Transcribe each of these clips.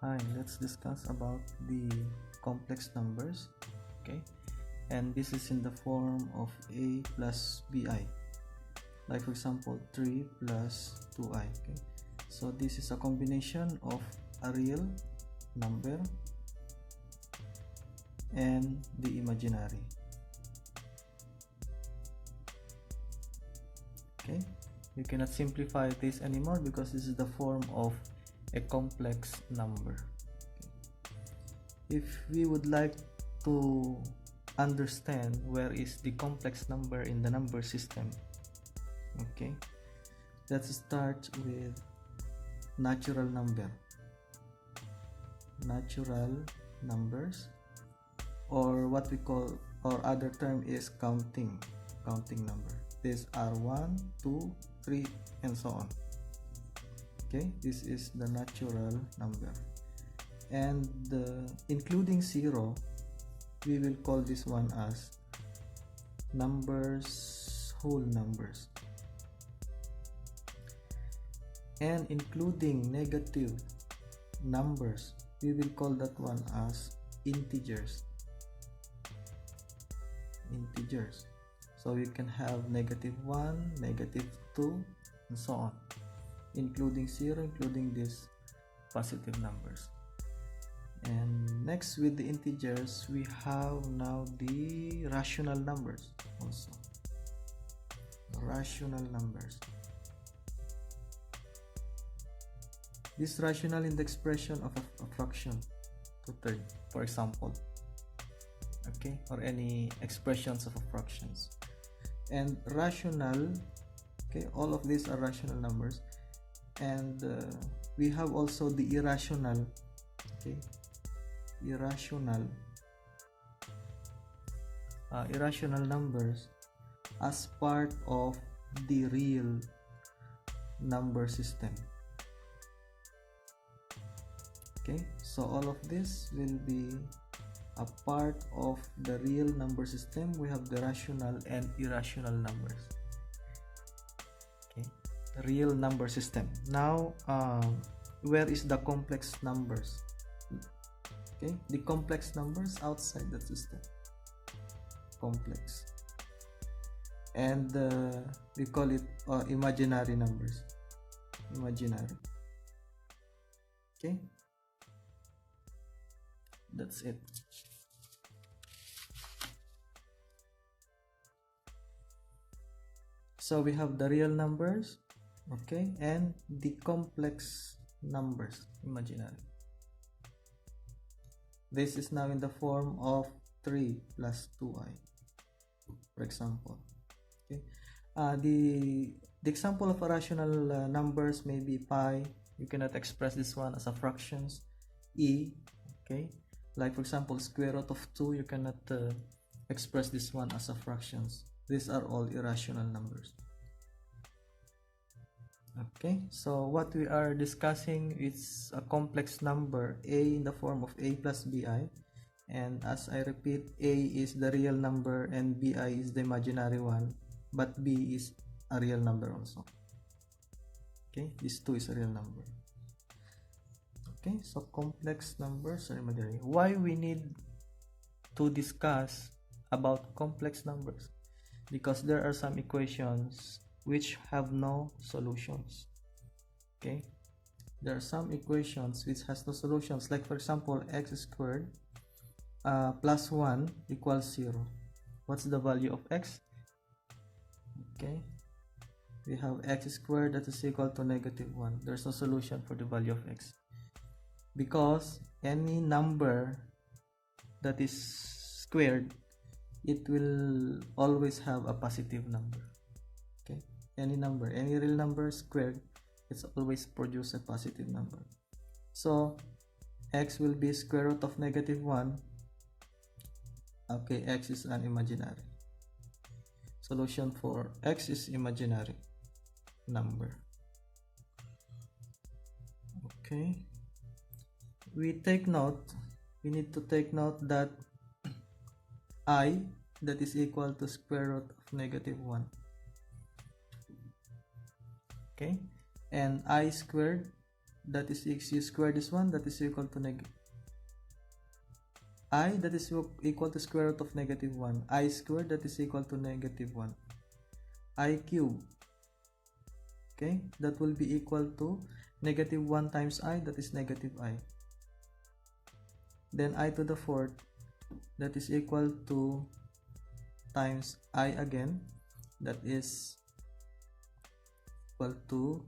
Hi, let's discuss about the complex numbers. Okay, and this is in the form of a plus bi, like for example 3 plus 2i. Okay, so this is a combination of a real number and the imaginary. Okay, you cannot simplify this anymore because this is the form of a complex number. If we would like to understand where is the complex number in the number system, okay, let's start with natural numbers, or what we call, or other term is counting number. These are 1, 2, 3 and so on. Okay, this is the natural number, and including 0, we will call this one as whole numbers, and including negative numbers, we will call that one as integers. So you can have -1, -2 and so on, including 0, including these positive numbers. And next, with the integers, we have now the rational numbers also. Rational numbers. This rational in the expression of a fraction to third, for example. Okay, or any expressions of a fractions. And rational, okay, all of these are rational numbers. And we have also the irrational. Okay, irrational numbers as part of the real number system. Okay, so all of this will be a part of the real number system. We have the rational and irrational numbers. Okay, real number system. Now where is the complex numbers? Okay, the complex numbers outside the system, complex, and we call it imaginary numbers. Imaginary. Okay, that's it. So we have the real numbers, okay, and the complex numbers, imaginary. This is now in the form of 3 plus 2i, for example. Okay, the example of a rational numbers may be pi. You cannot express this one as a fractions. E, okay, like for example square root of 2, you cannot express this one as a fractions. These are all irrational numbers. Okay, so what we are discussing is a complex number, a in the form of a plus bi, and as I repeat, a is the real number and bi is the imaginary one, but b is a real number also. Okay, this 2 is a real number. Okay, so complex numbers are imaginary. Why we need to discuss about complex numbers? Because there are some equations which have no solutions. Okay, there are some equations which has no solutions, like for example x squared plus 1 equals 0. What's the value of x? Okay, we have x squared that is equal to -1. There's no solution for the value of x, because any number that is squared, it will always have a positive number. Okay, any number, any real number squared, it's always produce a positive number. So x will be square root of -1. Okay, x is an imaginary. Solution for x is imaginary number. Okay, we need to take note that I, that is equal to square root of -1. Okay, and I squared that is if you square this one, that is equal to I, that is equal to square root of -1. I squared, that is equal to -1. I cube, okay, that will be equal to -1 times I, that is -I. Then I to the fourth, that is equal to times I again, that is equal to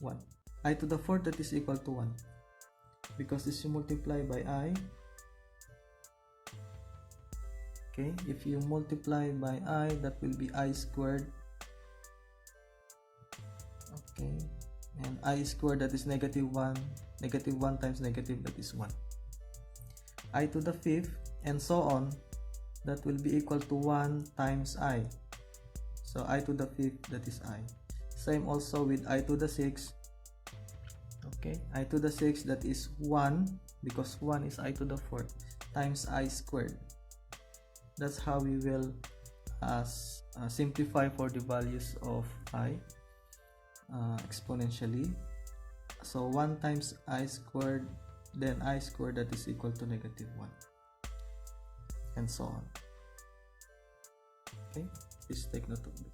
1. I to the fourth, that is equal to 1, because this you multiply by I. Okay, if you multiply by I, that will be I squared. Okay, and I squared, that is -1. -1 times negative, that is 1. I to the fifth, and so on, that will be equal to 1 times I. So I to the fifth, that is I. Same also with I to the sixth. Okay, I to the sixth, that is 1, because 1 is I to the fourth, times I squared. That's how we will simplify for the values of I exponentially. So 1 times I squared, then I squared, that is equal to -1, and so on. Okay, please take note of this.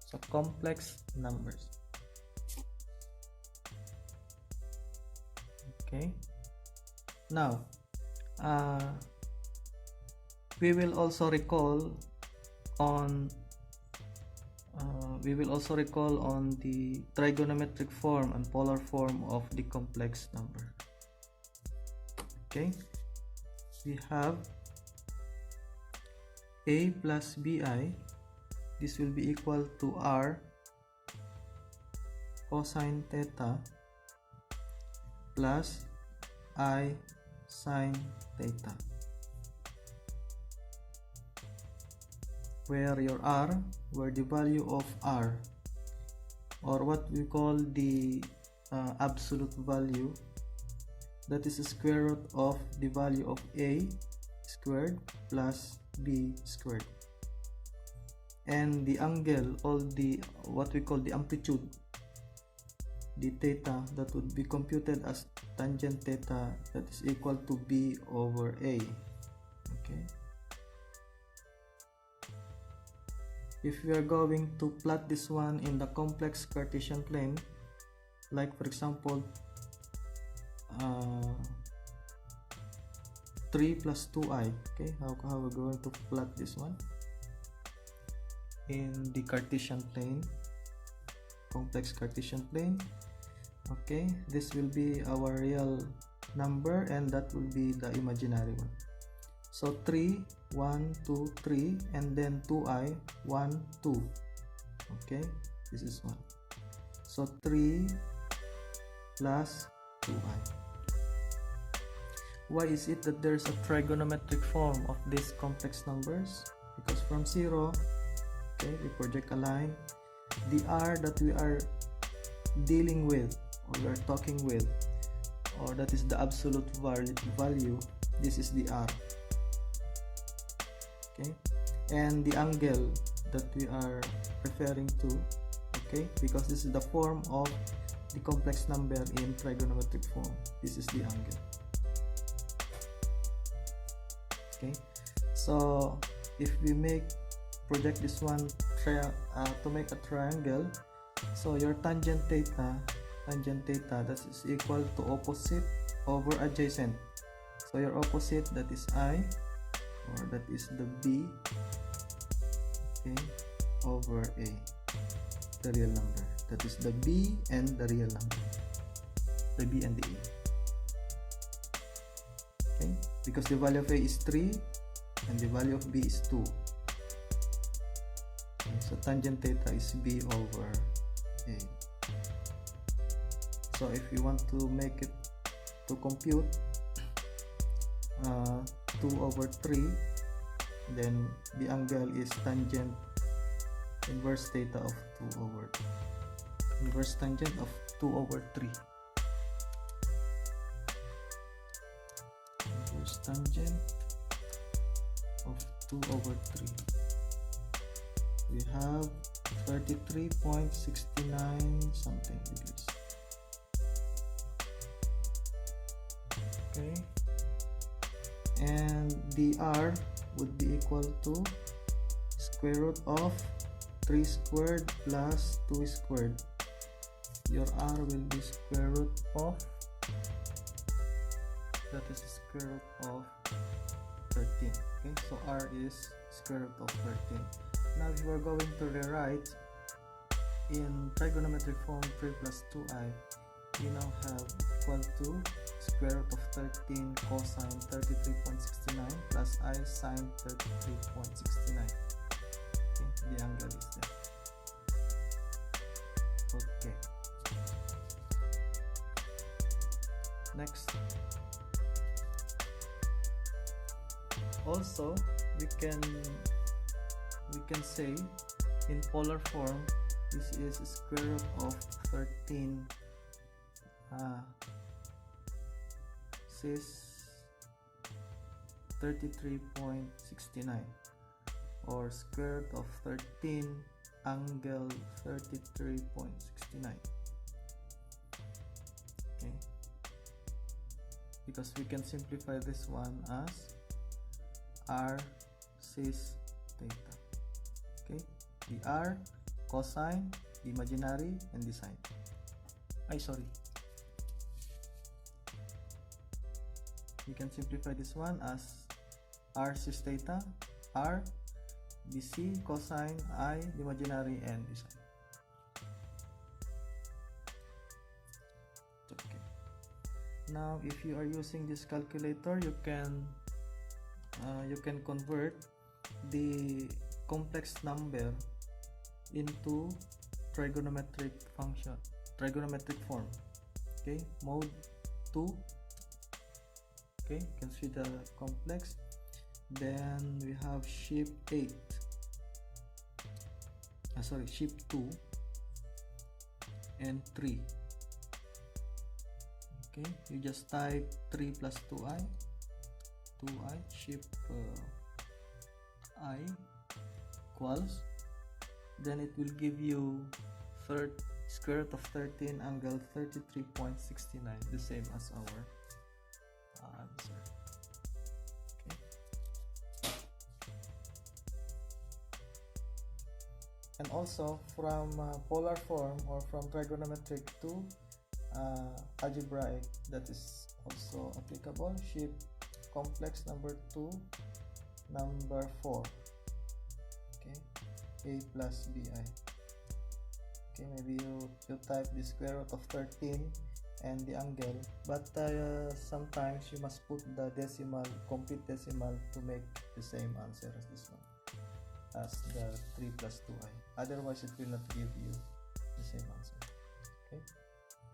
So complex numbers. Okay, now we will also recall on the trigonometric form and polar form of the complex number. Okay, we have a plus bi. This will be equal to r cosine theta plus I sine theta, where the value of r, or what we call the absolute value, that is the square root of the value of a squared plus b squared, and the angle, all the what we call the amplitude, the theta, that would be computed as tangent theta, that is equal to b over a. Okay, if we are going to plot this one in the complex Cartesian plane, like for example 3 plus 2i, okay, how we're going to plot this one in the Cartesian plane, complex Cartesian plane. Okay, this will be our real number, and that will be the imaginary one. So 3, 1, 2, 3, and then 2i, 1, 2. Okay, this is 1. So 3 plus 2i. Why is it that there's a trigonometric form of these complex numbers? Because from 0, okay, we project a line. The r that we are dealing with, or we are talking with, or that is the absolute value, this is the r. Okay, and the angle that we are referring to, okay, because this is the form of the complex number in trigonometric form, this is the angle. Okay, so if we project this one to make a triangle, so your tangent theta, that is equal to opposite over adjacent. So your opposite, that is I, or that is the b, okay, over a, the real number, that is the b and the real number, the b and the a. Okay, because the value of a is 3 and the value of b is 2. Okay, so tangent theta is b over a. So if you want to make it to compute 2 over 3, then the angle is tangent inverse theta of 2 over inverse tangent of 2 over 3. Inverse tangent of 2 over 3. We have 33.69 something degrees. Okay, and the r would be equal to square root of 3 squared plus 2 squared. Your r will be square root of, that is the square root of 13. Okay, so r is square root of 13. Now if you are going to rewrite in trigonometric form 3 plus 2i, we now have equal to square root of 13 cosine 33.69 plus I sine 33.69. Okay, the angle is there. Okay. Next. Also, we can say in polar form this is square root of 13 says 33.69 or square root of 13 angle 33.69. Okay, because we can simplify this one as r cis theta. Okay, the r cosine, the imaginary, and the sine. We can simplify this one as r cis theta, r, the c cosine, I, the imaginary, and the sine. Okay. Now, if you are using this calculator, you can convert the complex number into trigonometric form. Okay, mode 2. Okay, you can see the complex. Then we have shape 8. Shape 2 and 3. Okay, you just type 3 plus 2i, shape I equals, then it will give you square root of 13 angle 33.69, the same as our answer. Okay. And also from polar form or from trigonometric to algebraic, that is also applicable. Shape complex number 2, number 4. Okay, a plus bi. Okay, maybe you type the square root of 13 and the angle, but sometimes you must put the decimal, complete decimal, to make the same answer as this one, as the 3 plus 2i. Otherwise it will not give you the same answer. Okay.